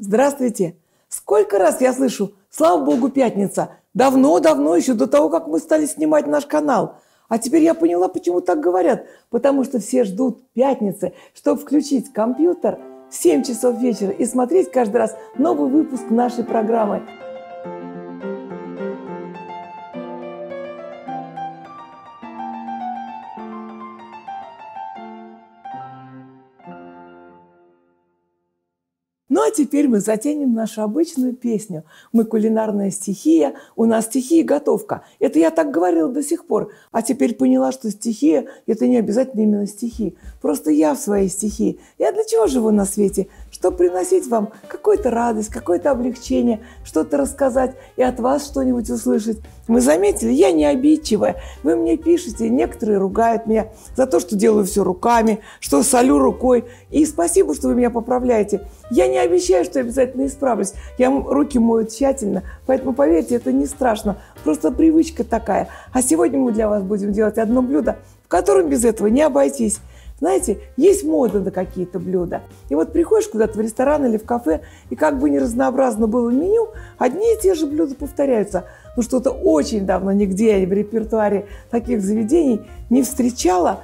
Здравствуйте! Сколько раз я слышу: слава богу, пятница. Давно-давно, еще до того, как мы стали снимать наш канал. А теперь я поняла, почему так говорят. Потому что все ждут пятницы, чтобы включить компьютер в 7 часов вечера и смотреть каждый раз новый выпуск нашей программы. Ну а теперь мы затянем нашу обычную песню. Мы кулинарная стихия, у нас стихия готовка. Это я так говорила до сих пор. А теперь поняла, что стихия – это не обязательно именно стихи. Просто я в своей стихии. Я для чего живу на свете? Чтобы приносить вам какую-то радость, какое-то облегчение, что-то рассказать и от вас что-нибудь услышать. Вы заметили, я не обидчивая. Вы мне пишете, некоторые ругают меня за то, что делаю все руками, что солю рукой. И спасибо, что вы меня поправляете. Я не обещаю, что обязательно исправлюсь. Я руки мою тщательно, поэтому, поверьте, это не страшно. Просто привычка такая. А сегодня мы для вас будем делать одно блюдо, в котором без этого не обойтись. Знаете, есть мода на какие-то блюда. И вот приходишь куда-то в ресторан или в кафе, и как бы ни разнообразно было меню, одни и те же блюда повторяются. Но что-то очень давно нигде я в репертуаре таких заведений не встречала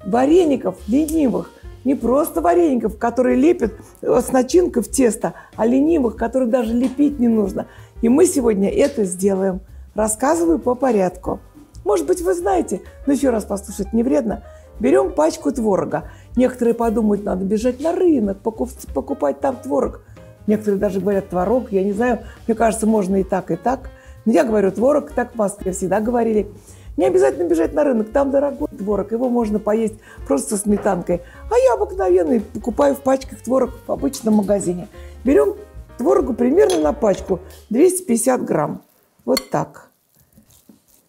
вареников ленивых. Не просто вареников, которые лепят с начинкой в тесто, а ленивых, которые даже лепить не нужно. И мы сегодня это сделаем. Рассказываю по порядку. Может быть, вы знаете, но еще раз послушать не вредно. Берем пачку творога. Некоторые подумают, надо бежать на рынок, покупать там творог. Некоторые даже говорят творог. Я не знаю, мне кажется, можно и так, и так. Но я говорю творог, так в Москве всегда говорили. Не обязательно бежать на рынок, там дорогой творог, его можно поесть просто со сметанкой. А я обыкновенный покупаю в пачках творог в обычном магазине. Берем творогу примерно на пачку 250 грамм. Вот так.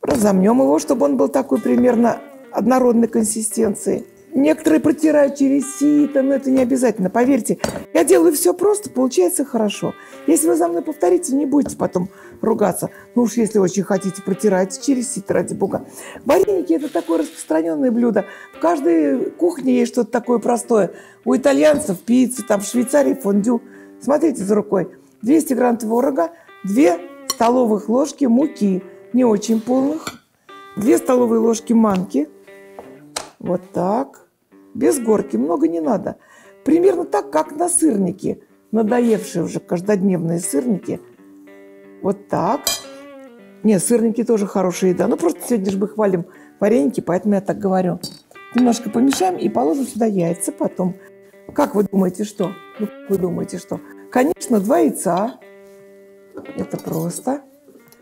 Разомнем его, чтобы он был такой примерно однородной консистенции. Некоторые протирают через сито, но это не обязательно. Поверьте, я делаю все просто, получается хорошо. Если вы за мной повторите, не будете потом ругаться. Ну уж если очень хотите, протирайте через сито, ради бога. Вареники – это такое распространенное блюдо. В каждой кухне есть что-то такое простое. У итальянцев пицца, там в Швейцарии фондю. Смотрите за рукой. 200 грамм творога, 2 столовых ложки муки, не очень полных, 2 столовые ложки манки. Вот так. Без горки, много не надо. Примерно так, как на сырники. Надоевшие уже каждодневные сырники. Вот так. Не, сырники тоже хорошая еда. Ну, просто сегодня же мы хвалим вареники, поэтому я так говорю. Немножко помешаем и положим сюда яйца потом. Как вы думаете, что? Ну, как вы думаете, что? Конечно, 2 яйца. Это просто.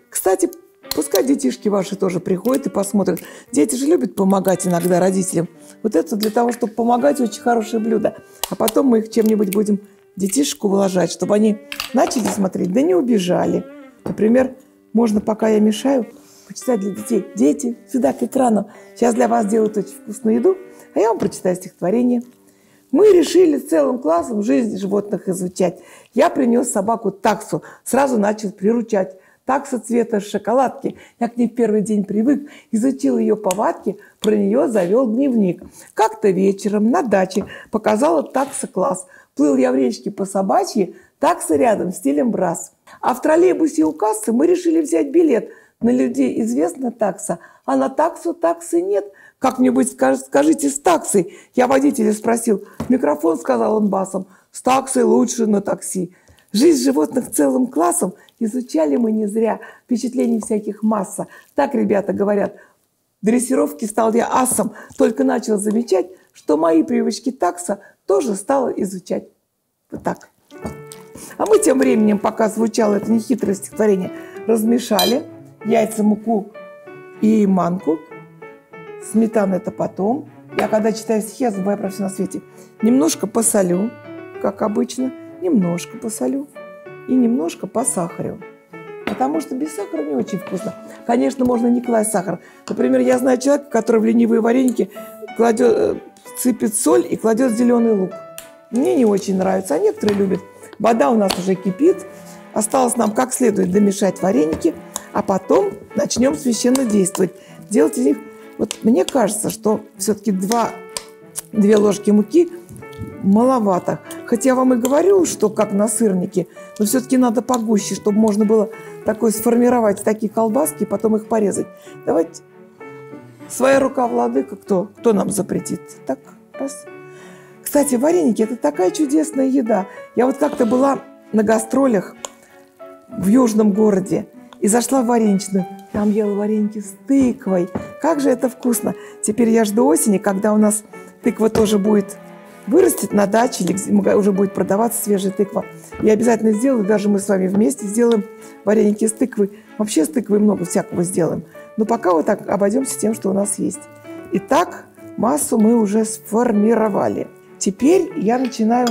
Кстати, пускай детишки ваши тоже приходят и посмотрят. Дети же любят помогать иногда родителям. Вот это для того, чтобы помогать, очень хорошее блюдо. А потом мы их чем-нибудь будем детишек ублажать, чтобы они начали смотреть, да не убежали. Например, можно, пока я мешаю, почитать для детей. Дети, сюда к экрану. Сейчас для вас делают очень вкусную еду, а я вам прочитаю стихотворение. Мы решили целым классом жизнь животных изучать. Я принес собаку таксу, сразу начал приручать. Такса цвета шоколадки. Я к ней в первый день привык, изучил ее повадки, про нее завел дневник. Как-то вечером на даче показала такса класс. Плыл я в речке по собачьи, такса рядом, стилем брас. А в троллейбусе у кассы мы решили взять билет. На людей известна такса, а на таксу таксы нет. Как-нибудь скажите с таксой. Я водителя спросил. Микрофон, сказал он басом. С таксой лучше на такси. Жизнь животных целым классом изучали мы не зря. Впечатлений всяких масса. Так ребята говорят. В дрессировке стал я асом. Только начал замечать, что мои привычки такса тоже стала изучать. Вот так. А мы тем временем, пока звучало это нехитрое стихотворение, размешали яйца, муку и манку. Сметана это потом. Я когда читаю стихи, я забываю про все на свете. Немножко посолю, как обычно. Немножко посолю и немножко посахарю. Потому что без сахара не очень вкусно. Конечно, можно не класть сахар. Например, я знаю человека, который в ленивые вареники сыпет соль и кладет зеленый лук. Мне не очень нравится, а некоторые любят. Вода у нас уже кипит. Осталось нам как следует домешать вареники, а потом начнем священно действовать. Делать из них... Вот мне кажется, что все-таки 2 ложки муки маловато. Хотя я вам и говорю, что как на сырнике, но все-таки надо погуще, чтобы можно было такое сформировать, такие колбаски, и потом их порезать. Давайте. Своя рука, владыка, кто нам запретит? Так, раз. Кстати, вареники – это такая чудесная еда. Я вот как-то была на гастролях в южном городе и зашла в вареничную. Там ела вареники с тыквой. Как же это вкусно! Теперь я жду осени, когда у нас тыква тоже будет вырастет на даче, или уже будет продаваться свежая тыква. Я обязательно сделаю, даже мы с вами вместе сделаем вареники с тыквой. Вообще с тыквой много всякого сделаем. Но пока вот так обойдемся тем, что у нас есть. Итак, массу мы уже сформировали. Теперь я начинаю...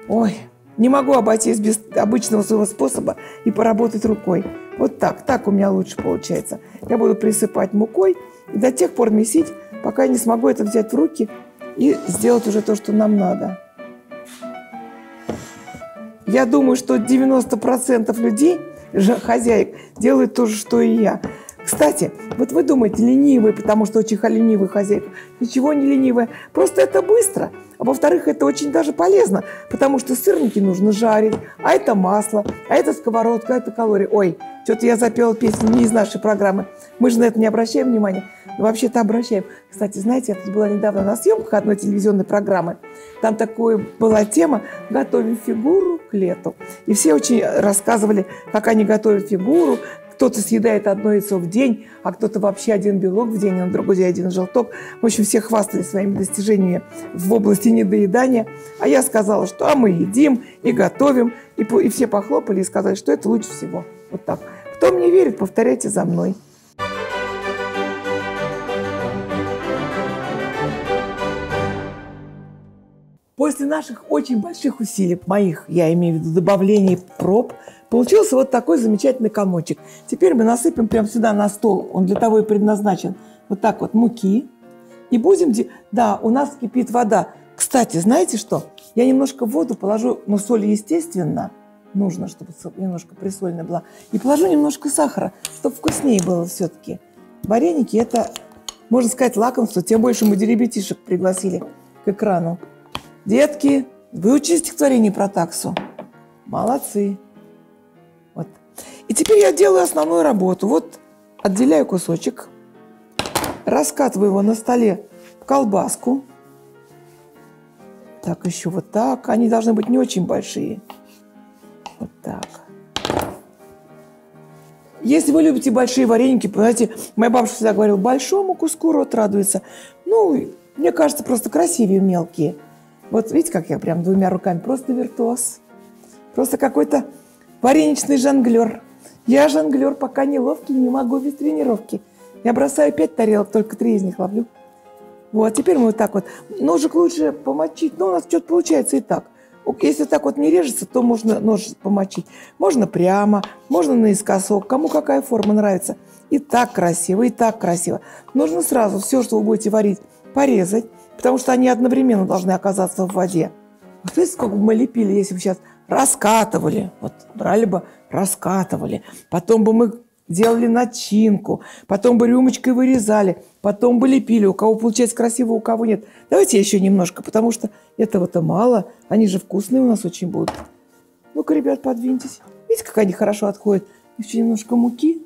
Ой, не могу обойтись без обычного своего способа и поработать рукой. Вот так. Так у меня лучше получается. Я буду присыпать мукой и до тех пор месить, пока я не смогу это взять в руки и сделать уже то, что нам надо. Я думаю, что 90% людей, хозяек, делают то же, что и я. Кстати, вот вы думаете, ленивые, потому что очень ленивый хозяйка. Ничего не ленивая. Просто это быстро. А во-вторых, это очень даже полезно, потому что сырники нужно жарить, а это масло, а это сковородка, а это калории. Ой, что-то я запела песню не из нашей программы. Мы же на это не обращаем внимания. Но вообще-то обращаем. Кстати, знаете, я тут была недавно на съемках одной телевизионной программы. Там такая была тема «Готовим фигуру к лету». И все очень рассказывали, как они готовят фигуру. Кто-то съедает одно яйцо в день, а кто-то вообще один белок в день, а на другой день один желток. В общем, все хвастались своими достижениями в области недоедания. А я сказала, что мы едим и готовим. И все похлопали и сказали, что это лучше всего. Вот так. Кто мне верит, повторяйте за мной. После наших очень больших усилий, моих, я имею в виду добавлений проб, получился вот такой замечательный комочек. Теперь мы насыпем прямо сюда на стол, он для того и предназначен, вот так вот муки. И будем... Да, у нас кипит вода. Кстати, знаете что? Я немножко в воду положу, но соль, естественно, нужно, чтобы немножко присоленная была. И положу немножко сахара, чтобы вкуснее было все-таки. Вареники – это, можно сказать, лакомство. Тем больше мы ребятишек пригласили к экрану. Детки, выучили стихотворение про таксу? Молодцы. Вот. И теперь я делаю основную работу. Вот отделяю кусочек, раскатываю его на столе в колбаску. Так, еще вот так. Они должны быть не очень большие. Вот так. Если вы любите большие вареники, понимаете, моя бабушка всегда говорила, большому куску рот радуется. Ну, мне кажется, просто красивее мелкие. Вот видите, как я прям двумя руками, просто виртуоз. Просто какой-то вареничный жонглер. Я жонглер, пока не ловкий, не могу без тренировки. Я бросаю 5 тарелок, только 3 из них ловлю. Вот, теперь мы вот так вот. Ножик лучше помочить, но у нас что-то получается и так. Если так вот не режется, то можно нож помочить. Можно прямо, можно наискосок, кому какая форма нравится. И так красиво, и так красиво. Нужно сразу все, что вы будете варить, порезать. Потому что они одновременно должны оказаться в воде. Вот видите, сколько бы мы лепили, если бы сейчас раскатывали. Вот брали бы, раскатывали. Потом бы мы делали начинку. Потом бы рюмочкой вырезали. Потом бы лепили. У кого получается красиво, у кого нет. Давайте еще немножко, потому что этого-то мало. Они же вкусные у нас очень будут. Ну-ка, ребят, подвиньтесь. Видите, как они хорошо отходят? Еще немножко муки.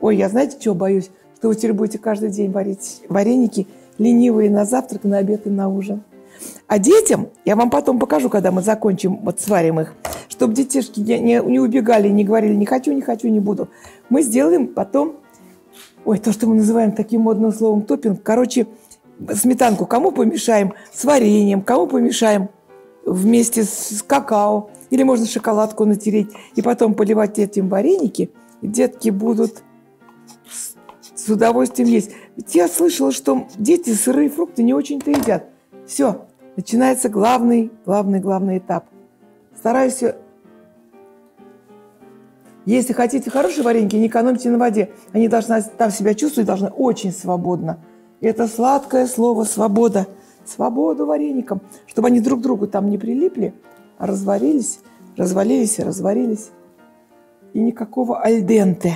Ой, я знаете, чего боюсь? Что вы теперь будете каждый день варить вареники ленивые на завтрак, на обед и на ужин. А детям, я вам потом покажу, когда мы закончим, вот сварим их, чтобы детишки не убегали, не говорили, не хочу, не буду. Мы сделаем потом, то, что мы называем таким модным словом топпинг. Короче, сметанку кому помешаем с вареньем, кому помешаем вместе с какао, или можно шоколадку натереть, и потом поливать этим вареники, и детки будут с удовольствием есть. Ведь я слышала, что дети сырые фрукты не очень-то едят. Все, начинается главный этап. Стараюсь... Если хотите хорошие вареники, не экономьте на воде. Они должны там себя чувствовать, должны очень свободно. И это сладкое слово «свобода». Свободу вареникам. Чтобы они друг к другу там не прилипли, а разварились. И никакого альденте.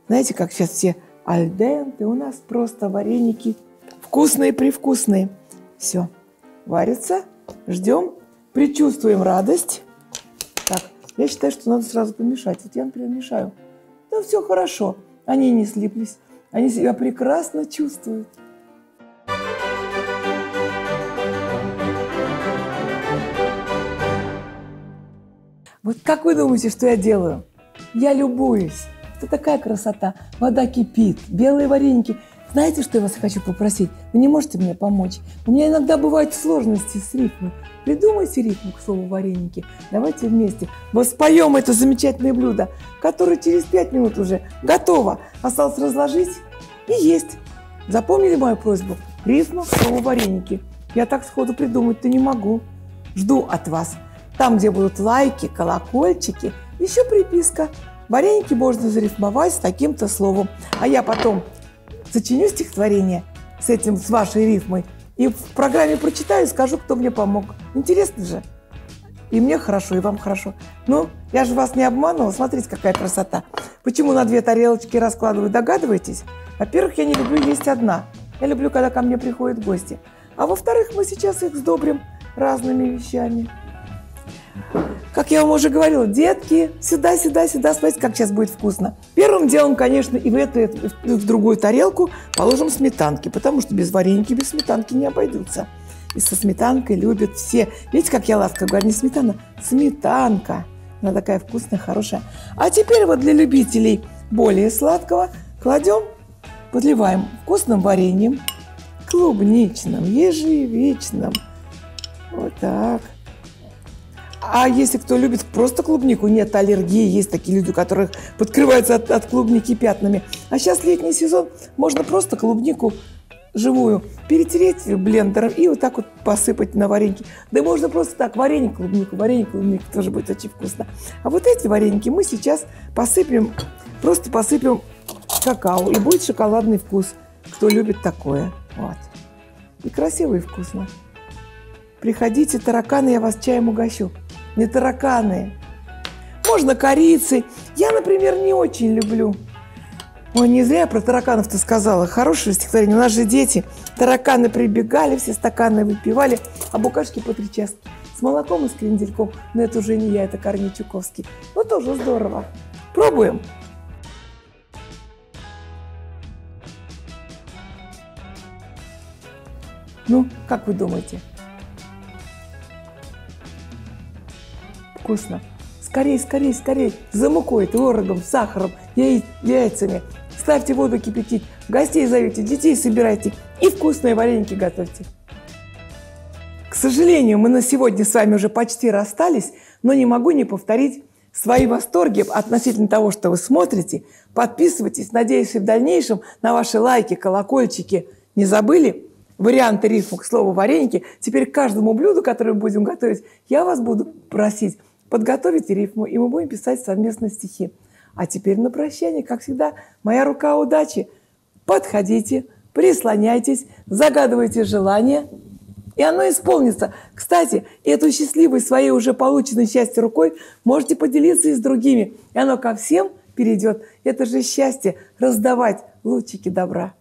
Знаете, как сейчас все... Альденте, у нас просто вареники вкусные-привкусные. Все, варится, ждем. предчувствуем радость. Так, я считаю, что надо сразу помешать. Вот я, например, мешаю. Да все хорошо. Они не слиплись. Они себя прекрасно чувствуют. Вот как вы думаете, что я делаю? Я любуюсь. Это такая красота. Вода кипит, белые вареники. Знаете, что я вас хочу попросить? Вы не можете мне помочь? У меня иногда бывают сложности с рифмой. Придумайте рифму к слову вареники. Давайте вместе воспоем это замечательное блюдо, которое через 5 минут уже готово. Осталось разложить и есть. Запомнили мою просьбу? Рифма к слову вареники. Я так сходу придумать-то не могу. Жду от вас. Там, где будут лайки, колокольчики, еще приписка. Вареники можно зарифмовать с таким-то словом. А я потом сочиню стихотворение с вашей рифмой и в программе прочитаю и скажу, кто мне помог. Интересно же? И мне хорошо, и вам хорошо. Ну, я же вас не обманывала. Смотрите, какая красота. Почему на 2 тарелочки раскладываю, догадываетесь? Во-первых, я не люблю есть одна. Я люблю, когда ко мне приходят гости. А во-вторых, мы сейчас их сдобрим разными вещами. Как я вам уже говорила, детки, сюда, сюда, сюда, смотрите, как сейчас будет вкусно. Первым делом, конечно, и в другую тарелку положим сметанки, потому что без вареники, без сметанки не обойдутся. И со сметанкой любят все. Видите, как я ласково говорю, не сметана, сметанка. Она такая вкусная, хорошая. А теперь вот для любителей более сладкого кладем, подливаем вкусным вареньем, клубничным, ежевичным. Вот так. А если кто любит просто клубнику, нет аллергии, есть такие люди, у которых подкрываются от клубники пятнами. А сейчас летний сезон, можно просто клубнику живую перетереть блендером и вот так вот посыпать на вареники. Да и можно просто так, вареник, клубнику тоже будет очень вкусно. А вот эти вареники мы сейчас посыпем, просто посыпем какао, и будет шоколадный вкус, кто любит такое. Вот. И красиво, и вкусно. Приходите, тараканы, я вас чаем угощу. Не тараканы. Можно корицей. Я, например, не очень люблю. Ой, не зря я про тараканов-то сказала. Хорошее стихотворение. У нас же дети. Тараканы прибегали, все стаканы выпивали, а букашки по 3 чашки. С молоком и с крендельком. Но это уже не я, это Корней Чуковский. Ну, тоже здорово. Пробуем. Ну, как вы думаете? Вкусно. Скорей, скорей, скорей. За мукой, творогом, сахаром, яйцами. Ставьте воду кипятить, гостей зовите, детей собирайте и вкусные вареники готовьте. К сожалению, мы на сегодня с вами уже почти расстались, но не могу не повторить свои восторги относительно того, что вы смотрите. Подписывайтесь, надеюсь, и в дальнейшем на ваши лайки, колокольчики. Не забыли? Варианты рифму к слову вареники. Теперь к каждому блюду, которое мы будем готовить, я вас буду просить подготовить рифму, и мы будем писать совместно стихи. А теперь на прощание, как всегда, моя рука удачи. Подходите, прислоняйтесь, загадывайте желание, и оно исполнится. Кстати, эту счастливой своей уже полученной счастье рукой можете поделиться и с другими, и оно ко всем перейдет. Это же счастье — раздавать лучики добра.